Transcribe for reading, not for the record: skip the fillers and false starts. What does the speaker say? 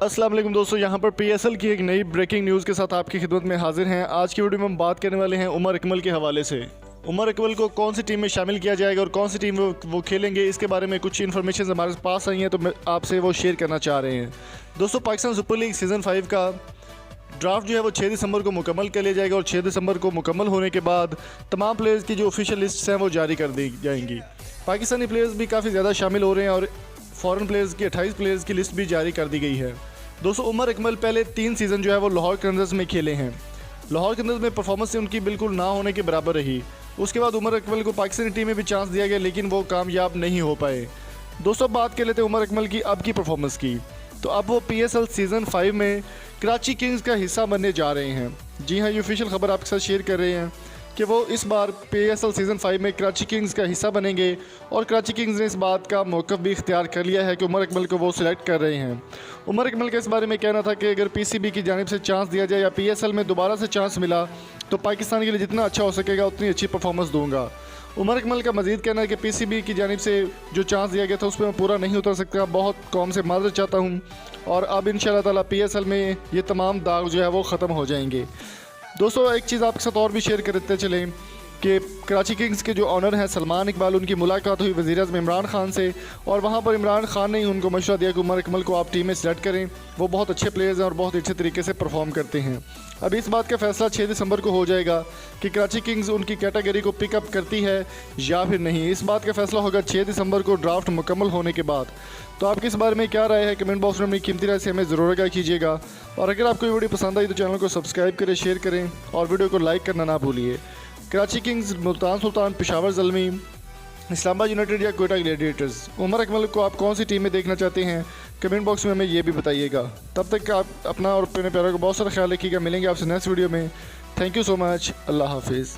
अस्सलाम वालेकुम दोस्तों, यहाँ पर पीएसएल की एक नई ब्रेकिंग न्यूज़ के साथ आपकी खिदमत में हाजिर हैं। आज की वीडियो में हम बात करने वाले हैं उमर अकमल के हवाले से। उमर अकमल को कौन सी टीम में शामिल किया जाएगा और कौन सी टीम वो खेलेंगे, इसके बारे में कुछ इन्फॉर्मेशन हमारे पास आई हैं, तो मैं आपसे वो शेयर करना चाह रहे हैं। दोस्तों, पाकिस्तान सुपर लीग सीज़न 5 का ड्राफ्ट जो है वो 6 दिसंबर को मुकम्मल कर लिया जाएगा और 6 दिसंबर को मुकम्मल होने के बाद तमाम प्लेयर्स की जो ऑफिशियल लिस्ट्स हैं वो जारी कर दी जाएंगी। पाकिस्तानी प्लेयर्स भी काफ़ी ज़्यादा शामिल हो रहे हैं और फ़ॉरेन प्लेयर्स की 28 प्लेयर्स की लिस्ट भी जारी कर दी गई है। दोस्तों, उमर अकमल पहले 3 सीज़न जो है वो लाहौर कलंदर्स में खेले हैं। लाहौर कलंदर्स में परफॉर्मेंस उनकी बिल्कुल ना होने के बराबर रही। उसके बाद उमर अकमल को पाकिस्तानी टीम में भी चांस दिया गया, लेकिन वो कामयाब नहीं हो पाए। दोस्तों, बात कर लेते हैं उमर अकमल की अब की परफॉर्मेंस की। तो अब वो पीएसएल सीज़न 5 में कराची किंग्स का हिस्सा बनने जा रहे हैं। जी हाँ, ये ऑफिशियल खबर आपके साथ शेयर कर रहे हैं कि वो इस बार पीएसएल सीज़न 5 में कराची किंग्स का हिस्सा बनेंगे और कराची किंग्स ने इस बात का मौक़िफ़ भी इख्तियार कर लिया है कि उमर अकमल को वो सिलेक्ट कर रहे हैं। उमर अकमल का इस बारे में कहना था कि अगर पीसीबी की जानिब से चांस दिया जाए या पीएसएल में दोबारा से चांस मिला तो पाकिस्तान के लिए जितना अच्छा हो सकेगा उतनी अच्छी परफॉर्मेंस दूंगा। उमर अकमल का मज़ीद कहना है कि पीसीबी की जानिब से जो चांस दिया गया था उस पर मैं पूरा नहीं उतर सकता, बहुत कौम से माजरत चाहता हूँ और अब इंशाल्लाह ताला पीएसएल में ये तमाम दाग जो है वो ख़त्म हो जाएंगे। दोस्तों, एक चीज़ आपके साथ और भी शेयर करते चलें कि कराची किंग्स के जो ऑनर हैं सलमान इकबाल, उनकी मुलाकात हुई वज़ीर-ए-आज़म इमरान खान से और वहाँ पर इमरान खान ने ही उनको मशवरा दिया कि उमर अकमल को आप टीम में सेलेक्ट करें। वो बहुत अच्छे प्लेयर्स हैं और बहुत अच्छे तरीके से परफॉर्म करते हैं। अब इस बात का फैसला 6 दिसंबर को हो जाएगा कि कराची किंग्स उनकी कैटेगरी को पिकअप करती है या फिर नहीं। इस बात का फैसला होगा 6 दिसंबर को ड्राफ्ट मुकम्मल होने के बाद। तो आपकी इस बारे में क्या राय है, कमेंट बॉक्स में अपनी कीमती राय से हमें ज़रूर आगाह कीजिएगा। और अगर आपको ये वीडियो पसंद आई तो चैनल को सब्सक्राइब करें, शेयर करें और वीडियो को लाइक करना ना भूलिए। कराची किंग्स, मुल्तान सुल्तान, पेशावर ज़ल्मी, इस्लामाबाद यूनाइटेड या कोयटा ग्लैडिएटर्स, उमर अकमल को आप कौन सी टीम में देखना चाहते हैं, कमेंट बॉक्स में हमें ये भी बताइएगा। तब तक आप अपना और अपने प्यारों का बहुत सारा ख्याल रखिएगा। मिलेंगे आपसे नेक्स्ट वीडियो में। Thank you so much. अल्लाह हाफिज़।